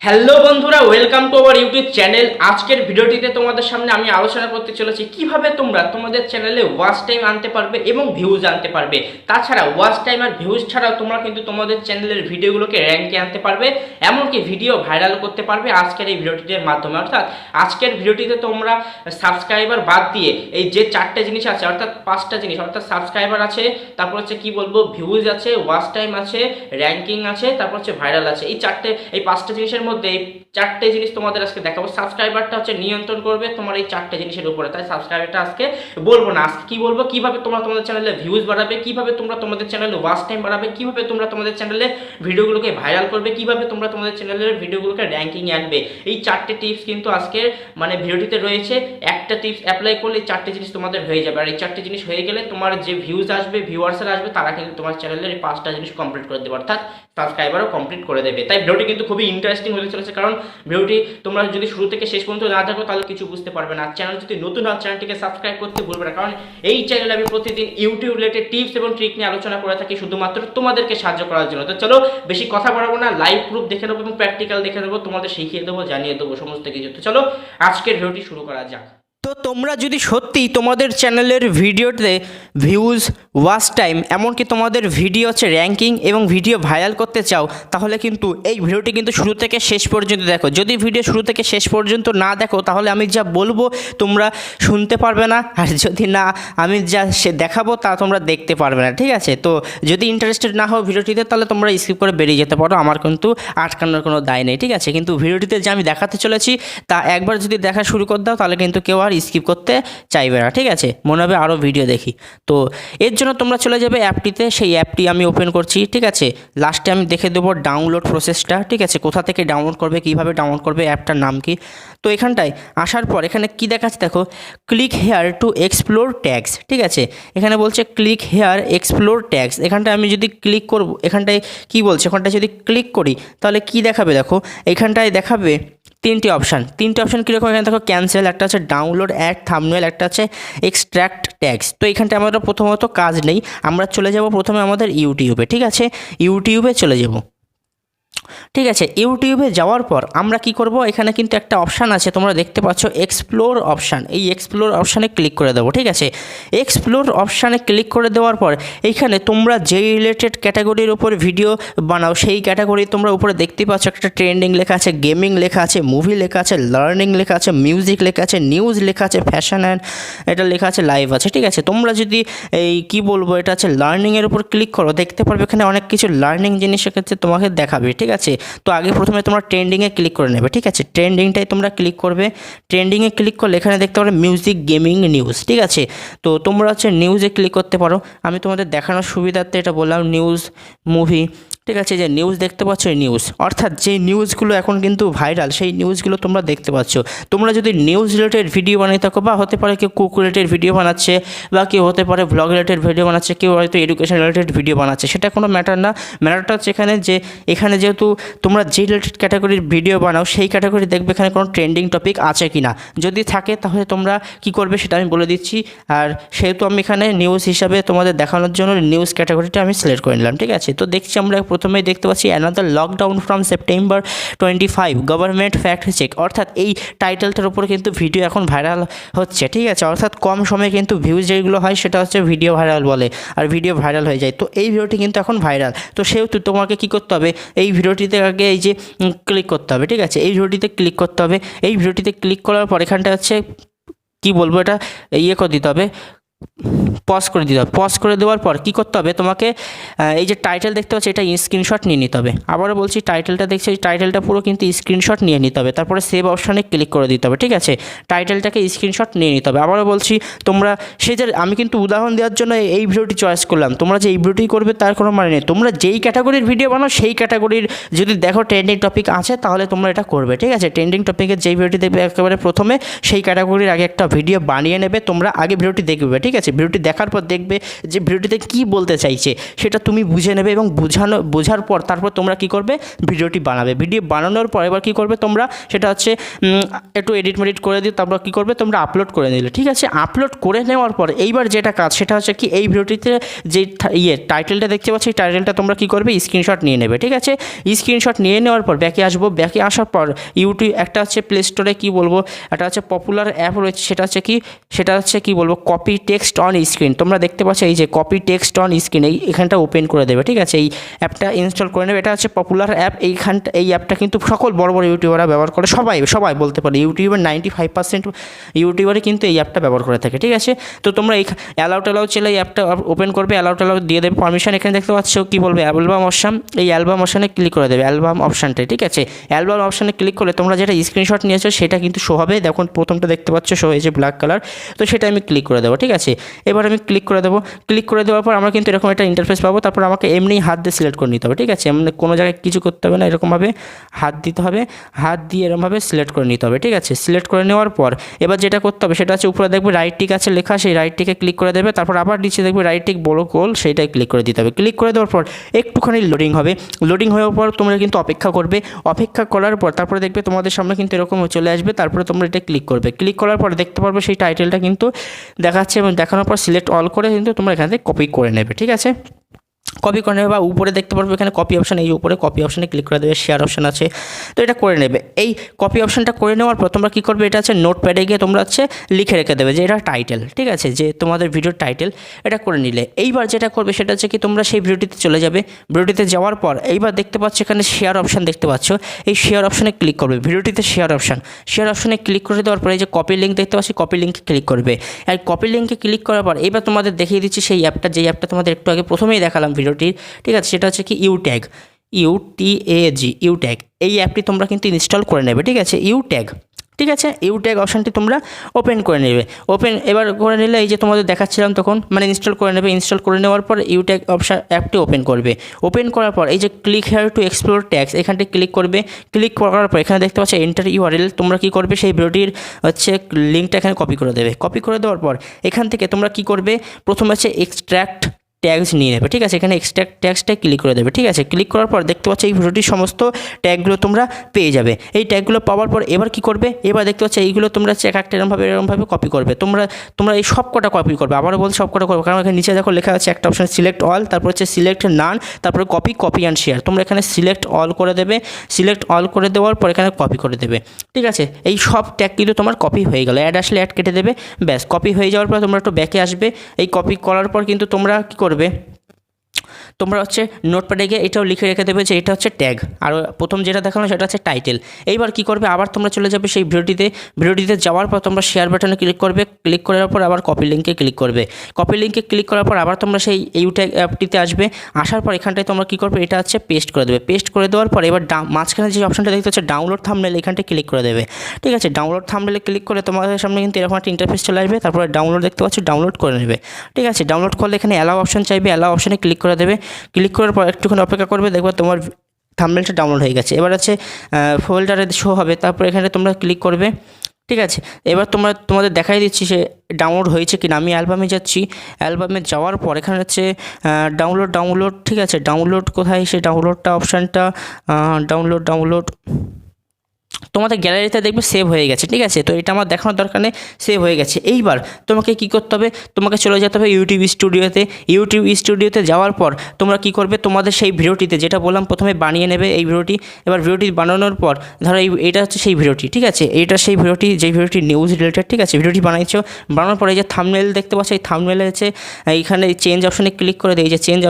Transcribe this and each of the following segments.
Hello বন্ধুরা, welcome to our YouTube channel. আজকের ভিডিওটিতে তোমাদের সামনে আমি আলোচনা করতে চলেছি কিভাবে তোমরা তোমাদের চ্যানেলে ওয়াচ টাইম আনতে পারবে এবং ভিউজ আনতে পারবে। তাছাড়া ওয়াচ টাইম আর ভিউজ ছাড়াও তোমরা কিন্তু তোমাদের চ্যানেলের ভিডিওগুলোকে র্যাঙ্কে আনতে পারবে, এমনকি ভিডিও ভাইরাল করতে পারবে আজকের এই ভিডিওটির মাধ্যমে। অর্থাৎ আজকের ভিডিওটিতে তোমরা সাবস্ক্রাইবার বাদ দিয়ে এই যে চারটে জিনিস আছে, অর্থাৎ পাঁচটা জিনিস, অর্থাৎ সাবস্ক্রাইবার আছে, তারপর হচ্ছে কি বলবো, ভিউজ আছে, ওয়াচ টাইম আছে, র্যাঙ্কিং আছে, তারপর হচ্ছে ভাইরাল আছে। এই পাঁচটা জিনিসের মধ্যে এই চারটে জিনিস তোমাদের আজকে দেখাবো। সাবস্ক্রাইবারটা হচ্ছে নিয়ন্ত্রণ করবে তোমার এই চারটে জিনিসের উপরে, তাই সাবস্ক্রাইবারটা আজকে বলবো না। আজকে কি বলবো, কিভাবে তোমরা তোমাদের চ্যানেলে ভিউজ বাড়াবে, কিভাবে তোমরা তোমাদের চ্যানেলে ওয়াচ টাইম বাড়াবে, কিভাবে তোমরা তোমাদের চ্যানেলে ভিডিওগুলোকে ভাইরাল করবে, কিভাবে তোমরা তোমাদের চ্যানেলের ভিডিওগুলোকে র্যাঙ্কিং আনবে। এই চারটে টিপস কিন্তু আজকের ভিডিওটিতে রয়েছে। একটা টিপস অ্যাপ্লাই করলে এই চারটে জিনিস তোমাদের হয়ে যাবে, আর এই চারটে জিনিস হয়ে গেলে তোমার যে ভিউজ আসবে, ভিউয়ার্সরা আসবে, তারা কিন্তু তোমার চ্যানেলের এই পাঁচটা জিনিস কমপ্লিট করে দেবে, অর্থাৎ সাবস্ক্রাইবারও কমপ্লিট করে দেবে। তাই ভিডিওটি কিন্তু খুবই ইন্টারেস্টিং হতে চলেছে, কারণ ভিডিওটি তোমরা যদি শুরু থেকে শেষ পর্যন্ত না থাকো তাহলে কিছু বুঝতে পারবে না। চ্যানেল যদি নতুন হয় চ্যানেলটিকে সাবস্ক্রাইব করতে ভুলবে না, কারণ এই চ্যানেলে আমি প্রতিদিন ইউটিউব রিলেটেড টিপস এবং ট্রিক নিয়ে আলোচনা করে থাকি শুধুমাত্র তোমাদেরকে সাহায্য করার জন্য। তো চলো বেশি কথা বাড়াবো না, লাইভ প্রুফ দেখে নেবো এবং প্র্যাকটিক্যাল দেখে নেবো, তোমাদের শিখিয়ে দেবো, জানিয়ে দেবো সমস্ত কিছু। তো চলো আজকের ভিডিওটি শুরু করা যাক। তো তোমরা যদি সত্যিই তোমাদের চ্যানেলের ভিডিওতে ভিউজ, ওয়াচ টাইম, এমনকি তোমাদের ভিডিও হচ্ছে র্যাঙ্কিং এবং ভিডিও ভাইরাল করতে চাও, তাহলে কিন্তু এই ভিডিওটি কিন্তু শুরু থেকে শেষ পর্যন্ত দেখো। যদি ভিডিও শুরু থেকে শেষ পর্যন্ত না দেখো তাহলে আমি যা বলবো তোমরা শুনতে পারবে না, আর যদি না আমি যা দেখাবো তা তোমরা দেখতে পারবে না, ঠিক আছে? তো যদি ইন্টারেস্টেড না হও ভিডিওটিতে তাহলে তোমরা স্কিপ করে বেরিয়ে যেতে পারো, আমার কিন্তু আটকানোর কোনো দায় নেই, ঠিক আছে? কিন্তু ভিডিওটিতে যে আমি দেখাতে চলেছি তা একবার যদি দেখা শুরু করে দাও তাহলে কিন্তু কেউ আর স্কিপ করতে চাইবে না, ঠিক আছে? মনে হবে আরও ভিডিও দেখি। তো এর জন্য তোমরা চলে যাবে অ্যাপটিতে, সেই অ্যাপটি আমি ওপেন করছি, ঠিক আছে? লাস্টে আমি দেখে দেবো ডাউনলোড প্রসেসটা, ঠিক আছে? কোথা থেকে ডাউনলোড করবে, কীভাবে ডাউনলোড করবে, অ্যাপটার নাম কি। তো এখানটায় আসার পর এখানে কি দেখাচ্ছে দেখো, click here to explore tags, ঠিক আছে? এখানে বলছে ক্লিক হেয়ার এক্সপ্লোর ট্যাগস। এখানটায় আমি যদি ক্লিক করব, এখানটায় কি বলছে, এখানটায় যদি ক্লিক করি তাহলে কি দেখাবে দেখো, এখানটায় দেখাবে তিনটি অপশান কীরকম। এখানে দেখো ক্যান্সেল, একটা আছে ডাউনলোড অ্যাড থাম্বনেল, একটা আছে এক্সট্র্যাক্ট ট্যাগস। তো এখানটায় আমাদের প্রথমত কাজ নেই, আমরা চলে যাব প্রথমে আমাদের ইউটিউবে, ঠিক আছে? ইউটিউবে চলে যাব, ঠিক আছে? ইউটিউবে যাওয়ার পর আমরা কি করব, এখানে কিন্তু একটা অপশান আছে তোমরা দেখতে পাচ্ছ, এক্সপ্লোর অপশান। এই এক্সপ্লোর অপশানে ক্লিক করে দেবো, ঠিক আছে? এক্সপ্লোর অপশানে ক্লিক করে দেওয়ার পর এইখানে তোমরা যেই রিলেটেড ক্যাটাগরির উপর ভিডিও বানাও সেই ক্যাটাগরি তোমরা উপরে দেখতে পাচ্ছ একটা ট্রেন্ডিং লেখা আছে, গেমিং লেখা আছে, মুভি লেখা আছে, লার্নিং লেখা আছে, মিউজিক লেখা আছে, নিউজ লেখা আছে, ফ্যাশন অ্যান্ড এটা লেখা আছে, লাইভ আছে, ঠিক আছে? তোমরা যদি এই কি বলবো, এটা আছে লার্নিংয়ের উপর ক্লিক করো, দেখতে পারবে এখানে অনেক কিছু লার্নিং জিনিসের ক্ষেত্রে তোমাকে দেখাবে, ঠিক আছে? তো আগে প্রথমে তোমরা ট্রেন্ডিংয়ে ক্লিক করে নেবে, ঠিক আছে? ট্রেন্ডিংটাই তোমরা ক্লিক করবে। ট্রেন্ডিংয়ে ক্লিক করলে এখানে দেখতে পারবে মিউজিক, গেমিং, নিউজ, ঠিক আছে? তো তোমরা হচ্ছে নিউজে ক্লিক করতে পারো। আমি তোমাদের দেখানোর সুবিধার্থে এটা বললাম, নিউজ, মুভি, ঠিক আছে? যে নিউজ দেখতে পাচ্ছ, এই নিউজ, অর্থাৎ যে নিউজগুলো এখন কিন্তু ভাইরাল সেই নিউজগুলো তোমরা দেখতে পাচ্ছ। তোমরা যদি নিউজ রিলেটেড ভিডিও বানিয়ে থাকো, বা হতে পারে কেউ কুক রিলেটেড ভিডিও বানাচ্ছে, বা কেউ হতে পারে ব্লগ রিলেটেড ভিডিও বানাচ্ছে, কেউ হয়তো এডুকেশন রিলেটেড ভিডিও বানাচ্ছে, সেটা কোনো ম্যাটার না। ম্যাটারটা হচ্ছে এখানে যেহেতু তোমরা যে রিলেটেড ক্যাটাগরির ভিডিও বানাও সেই ক্যাটাগরি দেখবে এখানে কোনো ট্রেন্ডিং টপিক আছে কি না। যদি থাকে তাহলে তোমরা কি করবে সেটা আমি বলে দিচ্ছি। আর সেহেতু আমি এখানে নিউজ হিসাবে তোমাদের দেখানোর জন্য নিউজ ক্যাটাগরিটা আমি সিলেক্ট করে নিলাম, ঠিক আছে? তো দেখছি আমরা প্রথমেই দেখতে পাচ্ছি another lockdown from September 25 government fact check, অর্থাৎ এই টাইটেলটার উপরে কিন্তু ভিডিও এখন ভাইরাল হচ্ছে, ঠিক আছে? অর্থাৎ কম সময়ে কিন্তু ভিউজ যেগুলো হয় সেটা হচ্ছে ভিডিও ভাইরাল বলে, আর ভিডিও ভাইরাল হয়ে যায়। তো এই ভিডিওটি কিন্তু এখন ভাইরাল, তো সেহেতু তোমাকে কী করতে হবে, এই ভিডিওটিতে আগে এই যে ক্লিক করতে হবে, ঠিক আছে? এই ভিডিওটিতে ক্লিক করতে হবে। এই ভিডিওটিতে ক্লিক করার পর এখানটা হচ্ছে কি বলবো, এটা ইয়ে করে দিতে হবে, পজ করে দিতে হবে। পজ করে দেওয়ার পর কী করতে হবে, তোমাকে এই যে টাইটেল দেখতে পাচ্ছি এটা স্ক্রিনশট নিয়ে নিতে হবে। আবারও বলছি, টাইটেলটা দেখছি, এই টাইটেলটা পুরো কিন্তু স্ক্রিনশট নিয়ে নিতে হবে, তারপরে সেভ অপশানে ক্লিক করে দিতে হবে, ঠিক আছে? টাইটেলটাকে স্ক্রিনশট নিয়ে নিতে হবে। আবারও বলছি, তোমরা আমি কিন্তু উদাহরণ দেওয়ার জন্য এই ভিডিওটি চয়েস করলাম, তোমরা যে এই ভিডিওটি করবে তার কোনো মানে নেই। তোমরা যেই ক্যাটাগরির ভিডিও বানাও সেই ক্যাটাগরির যদি দেখো ট্রেন্ডিং টপিক আছে তাহলে তোমরা এটা করবে, ঠিক আছে? ট্রেন্ডিং টপিকের যেই ভিডিওটি দেখবে একেবারে প্রথমে সেই ক্যাটাগরির আগে একটা ভিডিও বানিয়ে নেবে, তোমরা আগে ভিডিওটি দেখবে, ঠিক ঠিক আছে। ভিডিওটি দেখার পর দেখবে যে ভিডিওটিতে কী বলতে চাইছে সেটা তুমি বুঝে নেবে এবং বোঝার পর তারপর তোমরা কী করবে, ভিডিওটি বানাবে। ভিডিও বানানোর পর এবার কী করবে তোমরা, সেটা হচ্ছে একটু এডিট মেডিট করে দিয়ে তারপর কী করবে তোমরা আপলোড করে নিলে, ঠিক আছে। আপলোড করে নেওয়ার পর এইবার যেটা কাজ সেটা হচ্ছে কি, এই ভিডিওটিতে যে টাইটেলটা দেখতে পাচ্ছ এই টাইটেলটা তোমরা কী করবে, স্ক্রিনশট নিয়ে নেবে, ঠিক আছে। স্ক্রিনশট নিয়ে নেওয়ার পর ব্যাকে আসবো, ব্যাকে আসার পর ইউটিউব একটা হচ্ছে প্লে স্টোরে কী বলবো, একটা হচ্ছে পপুলার অ্যাপ রয়েছে, সেটা হচ্ছে কি বলবো, কপি টেক্সট অন স্ক্রিন। তোমরা দেখতে পাচ্ছ এই যে কপি টেক্সট অন স্ক্রিন, এখানটা ওপেন করে দেবে, ঠিক আছে। এই অ্যাপটা ইনস্টল করে নেবে। এটা হচ্ছে পপুলার অ্যাপ। এই অ্যাপটা কিন্তু সকল বড় বড় ইউটিউবাররা ব্যবহার করে, সবাই বলতে পারে ইউটিউবের 95% ইউটিউবারই কিন্তু এই অ্যাপটা ব্যবহার করে থাকে, ঠিক আছে। তো তোমরা এই অ্যালাউ চলে এই অ্যাপটা ওপেন করবে, অ্যালাউ দিয়ে দেবে পারমিশন। এখানে দেখতে পাচ্ছ কি বলবে, অ্যালবাম অপশান, এই অ্যালবাম অপশানে ক্লিক করে দেবে, অ্যালবাম অপশানটাই, ঠিক আছে। অ্যালবাম অপশানে ক্লিক করলে তোমরা যেটা স্ক্রিনশট নিয়েছো সেটা কিন্তু শো হবে। দেখুন প্রথমটা দেখতে পাচ্ছ শো হয়েছে ব্ল্যাক কালার, তো সেটা আমি ক্লিক করে দেবো, ঠিক আছে। এবার আমি ক্লিক করে দেবো। ক্লিক করে দেওয়ার পর আমরা কিন্তু এরকম একটা ইন্টারফেস পাবো। তারপর আমাকে এমনি হাত দিয়ে সিলেক্ট করে নিতে হবে, ঠিক আছে। এমনি কোনো জায়গায় কিছু করতে হবে না, এরকমভাবে হাত দিতে হবে, হাত দিয়ে এরকমভাবে সিলেক্ট করে নিতে হবে, ঠিক আছে। সিলেক্ট করে নেওয়ার পর এবার যেটা করতে হবে সেটা হচ্ছে উপরে দেখবে রাইট টিক আছে লেখা, সেই রাইট টিকে ক্লিক করে দেবে। তারপর আবার নিচে দেখবে রাইট টিক বড় গোল, সেইটাই ক্লিক করে দিতে হবে। ক্লিক করে দেওয়ার পর একটুখানি লোডিং হবে। লোডিং হওয়ার পর তোমরা কিন্তু অপেক্ষা করবে। অপেক্ষা করার পর তারপরে দেখবে তোমাদের সামনে কিন্তু এরকম চলে আসবে। তারপরে তোমরা এটা ক্লিক করবে। ক্লিক করার পর দেখতে পারবে সেই টাইটেলটা কিন্তু দেখাচ্ছে এবং দেখানোর পর সিলেক্ট অল করে কিন্তু তোমরা এখান থেকে কপি করে নেবে, ঠিক আছে। কপি করে নেবে বা উপরে দেখতে পারবে এখানে কপি অপশান, এই উপরে কপি অপশানে ক্লিক করে দেবে, শেয়ার অপশান আছে, তো এটা করে নেবে। এই কপি অপশানটা করে নেওয়ার পর তোমরা কী করবে, এটা হচ্ছে নোটপ্যাডে গিয়ে তোমরা হচ্ছে লিখে রেখে দেবে যে এটা টাইটেল, ঠিক আছে, যে তোমাদের ভিডিওর টাইটেল। এটা করে নিলে এইবার যেটা করবে সেটা হচ্ছে কি, তোমরা সেই ভিডিওটিতে চলে যাবে। ভিডিওটিতে যাওয়ার পর এইবার দেখতে পাচ্ছ এখানে শেয়ার অপশান দেখতে পাচ্ছ, এই শেয়ার অপশানে ক্লিক করবে। ভিডিওটিতে শেয়ার অপশানে ক্লিক করে দেওয়ার পরে এই যে কপি লিঙ্ক দেখতে পাচ্ছি, কপি লিঙ্কে ক্লিক করবে। আর কপি লিঙ্কে ক্লিক করার পর এবার তোমাদের দেখিয়ে দিচ্ছি সেই অ্যাপটা, যেই অ্যাপটা তোমাদের একটু আগে প্রথমেই দেখালাম ভিডিওটির, ঠিক আছে। সেটা হচ্ছে কি ইউট্যাগ, ইউট্যাগ। এই অ্যাপটি তোমরা কিন্তু ইনস্টল করে নেবে, ঠিক আছে। ইউট্যাগ, ঠিক আছে। ইউট্যাগ অপশানটি তোমরা ওপেন করে নেবে। এবার করে নিলে এই যে তোমাদের দেখাচ্ছিলাম তখন, মানে ইনস্টল করে নেবে। ইনস্টল করে নেওয়ার পর ইউট্যাগ অপশান অ্যাপটি ওপেন করবে। ওপেন করার পর এই যে click here to explore tags, এখানটি ক্লিক করবে। ক্লিক করার পর এখানে দেখতে পাচ্ছ এন্টার ইউআরএল। তোমরা কী করবে, সেই ভিডিওটির হচ্ছে লিঙ্কটা এখানে কপি করে দেবে। কপি করে দেওয়ার পর এখান থেকে তোমরা কী করবে, প্রথমে হচ্ছে এক্সট্র্যাক্ট ট্যাগস নিয়ে নেবে, ঠিক আছে। এখানে এক্সট্র্যাক্ট ট্যাগসটাই ক্লিক করে দেবে, ঠিক আছে। ক্লিক করার পর দেখতে পাচ্ছ এই ভিডিওটির সমস্ত ট্যাগগুলো তোমরা পেয়ে যাবে। এই ট্যাগগুলো পাওয়ার পর এবার কি করবে, এবার দেখতে পাচ্ছ এইগুলো তোমরা এক একটা এরকমভাবে কপি করবে। তোমরা এই সব কটা কপি করবে, আবারও বলতে সব কটা করবে, কারণ এখানে নিচে দেখো লেখা আছে একটা অপশন সিলেক্ট অল, তারপর হচ্ছে সিলেক্ট নান, তারপরে কপি অ্যান্ড শেয়ার। তোমরা এখানে সিলেক্ট অল করে দেবে। সিলেক্ট অল করে দেওয়ার পর এখানে কপি করে দেবে, ঠিক আছে। এই সব ট্যাগ কিন্তু তোমার কপি হয়ে গেল। অ্যাড আসলে অ্যাড কেটে দেবে, ব্যাস। কপি হয়ে যাওয়ার পর তোমরা একটু ব্যাকে আসবে। এই কপি করার পর কিন্তু তোমরা কী করবে, তোমরা হচ্ছে নোটপ্যাডে গিয়ে এটাও লিখে রেখে দেবে যে এটা হচ্ছে ট্যাগ, আর প্রথম যেটা দেখানো সেটা হচ্ছে টাইটেল। এইবার কী করবে, আবার তোমরা চলে যাবে সেই ভিডিওটিতে যাওয়ার পর তোমরা শেয়ার বাটনে ক্লিক করবে। ক্লিক করার পর আবার কপি লিঙ্কে ক্লিক করবে। কপি লিঙ্কে ক্লিক করার পর আবার তোমরা সেই ইউট্যাগ অ্যাপটিতে আসবে। আসার পর এখানটায় তোমরা কী করবে, এটা হচ্ছে পেস্ট করে দেবে। পেস্ট করে দেওয়ার পর এবার মাঝখানে যে অপশনটা দেখতে হচ্ছে ডাউনলোড থাম্বনেল, এখানটায় ক্লিক করে দেবে, ঠিক আছে। ডাউনলোড থাম্বনেলে ক্লিক করে তোমাদের সামনে কিন্তু এরকম একটা ইন্টারফেস চলে আসবে। তারপরে ডাউনলোড দেখতে পাচ্ছ, ডাউনলোড করে নেবে, ঠিক আছে। ডাউনলোড করলে এখানে অ্যালাউ অপশন চাইবে, অ্যালাউ অপশনে ক্লিক করে দেবে। ক্লিক করার পর একটুখানি অপেক্ষা করবে, দেখবে তোমার থাম্বনেলটা ডাউনলোড হয়ে গেছে। এবার হচ্ছে ফোল্ডারে শো হবে, তারপর এখানে তোমরা ক্লিক করবে, ঠিক আছে। এবার তোমাদের দেখাই দিচ্ছি সে ডাউনলোড হয়েছে কিনা। আমি অ্যালবামে যাচ্ছি। অ্যালবামে যাওয়ার পর এখানে হচ্ছে ডাউনলোড, ঠিক আছে। ডাউনলোড কোথায়, সে ডাউনলোডটা অপশানটা ডাউনলোড তোমাদের গ্যালারিতে দেখবে সেভ হয়ে গেছে, ঠিক আছে। তো এটা আমার দেখানোর দরকার নেই, সেভ হয়ে গেছে। এইবার তোমাকে কি করতে হবে, তোমাকে চলে যেতে হবে ইউটিউব স্টুডিওতে যাওয়ার পর তোমরা কি করবে, তোমাদের সেই ভিডিওটিতে যেটা বললাম প্রথমে বানিয়ে নেবে এই ভিডিওটি। এবার ভিডিওটি বানানোর পর ধরো এইটা হচ্ছে সেই ভিডিওটি, ঠিক আছে। এইটা সেই ভিডিওটি, যেই ভিডিওটি নিউজ রিলেটেড, ঠিক আছে। ভিডিওটি বানাইছো, বানানোর পরে এই যে থাম্বনেল দেখতে পাচ্ছ, এই থাম্বনেলে হচ্ছে এইখানে চেঞ্জ অপশনে ক্লিক করে দেয়, এই যে চেঞ্জ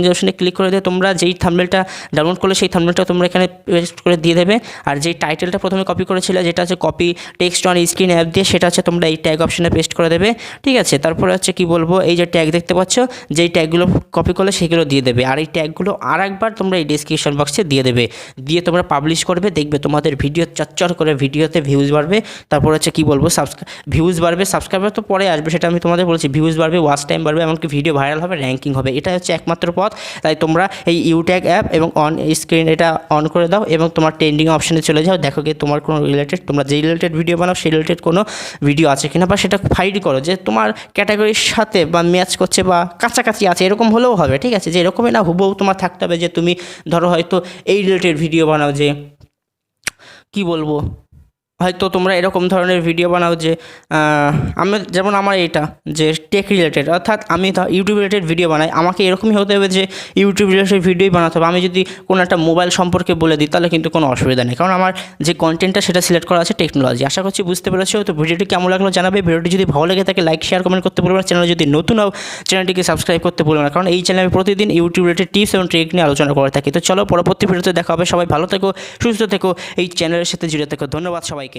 অপশনে ক্লিক করে দিয়ে তোমরা যেই থাম্বনেলটা ডাউনলোড করলে সেই থাম্বনেলটা তোমরা এখানে পেস্ট করে দিয়ে দেবে। আর যেই টাইটেলটা প্রথমে কপি করেছিলে, যেটা হচ্ছে copy text on screen app দিয়ে, সেটা হচ্ছে তোমরা এই ট্যাগ অপশনে পেস্ট করে দেবে, ঠিক আছে। তারপরে হচ্ছে কি বলবো, এই যে ট্যাগ দেখতে পাচ্ছ, যেই ট্যাগগুলো কপি করলে সেগুলো দিয়ে দেবে। আর এই ট্যাগগুলো আর একবার তোমরা এই ডেসক্রিপশন বক্সে দিয়ে দেবে, দিয়ে তোমরা পাবলিশ করবে। দেখবে তোমাদের ভিডিও চচ্চর করে ভিডিওতে ভিউজ বাড়বে। তারপর হচ্ছে কি বলবো, ভিউজ বাড়বে, সাবস্ক্রাইবার তো পরে আসবে, সেটা আমি তোমাদের বলছি। ভিউজ বাড়বে, ওয়াচ টাইম বাড়বে, এমনকি ভিডিও ভাইরাল হবে, র্যাঙ্কিং হবে। এটা হচ্ছে একমাত্র পথ। তাই তোমরা এই ইউট্যাগ অ্যাপ এবং অন স্ক্রিন এটা অন করে দাও এবং তোমার ট্রেন্ডিং অপশনে চলে যাও। দেখো কিন্তু তোমার কোনো রিলেটেড, তোমরা যেই রিলেটেড ভিডিও বানাও সেই রিলেটেড কোনো ভিডিও আছে কিনা, বা সেটা ফাইন্ড করো যে তোমার ক্যাটাগরির সাথে বা ম্যাচ করছে বা কাছাকাছি আছে, এরকম হলেও হবে, ঠিক আছে। যে এরকমই না হুবহু তোমার থাকতে হবে যে তুমি ধরো হয়তো এই রিলেটেড ভিডিও বানাও, যে কী বলবো, হয়তো তোমরা এরকম ধরনের ভিডিও বানাও যে আমি যেমন আমার এটা যে টেক রিলেটেড, অর্থাৎ আমি ইউটিউব রিলেটেড ভিডিও বানাই, আমাকে এরকমই হতে হবে যে ইউটিউব রিলেটেড ভিডিওই বানাতে হবে। আমি যদি কোনো একটা মোবাইল সম্পর্কে বলে দিই তাহলে কিন্তু কোনো অসুবিধা নেই, কারণ আমার যে কন্টেন্টটা সেটা সিলেক্ট করা আছে টেকনোলজি। আশা করছি বুঝতে পেরেছো। তো ভিডিওটি কেমন লাগলো জানাবে। ভিডিওটি যদি ভালো লেগে থাকে লাইক শেয়ার কমেন্ট করতে ভুলবে না। চ্যানেলে যদি নতুন হও চ্যানেলটিকে সাবস্ক্রাইব করতে ভুলবে না, কারণ এই চ্যানেলে আমি প্রতিদিন ইউটিউব রিলেটেড টিপস এবং ট্রিক নিয়ে আলোচনা করে থাকি। তো চলো পরবর্তী ভিডিওতে দেখা হবে। সবাই ভালো থেকো, সুস্থ থেকো, এই চ্যানেলের সাথে জুড়ে থেকো। ধন্যবাদ সবাইকে।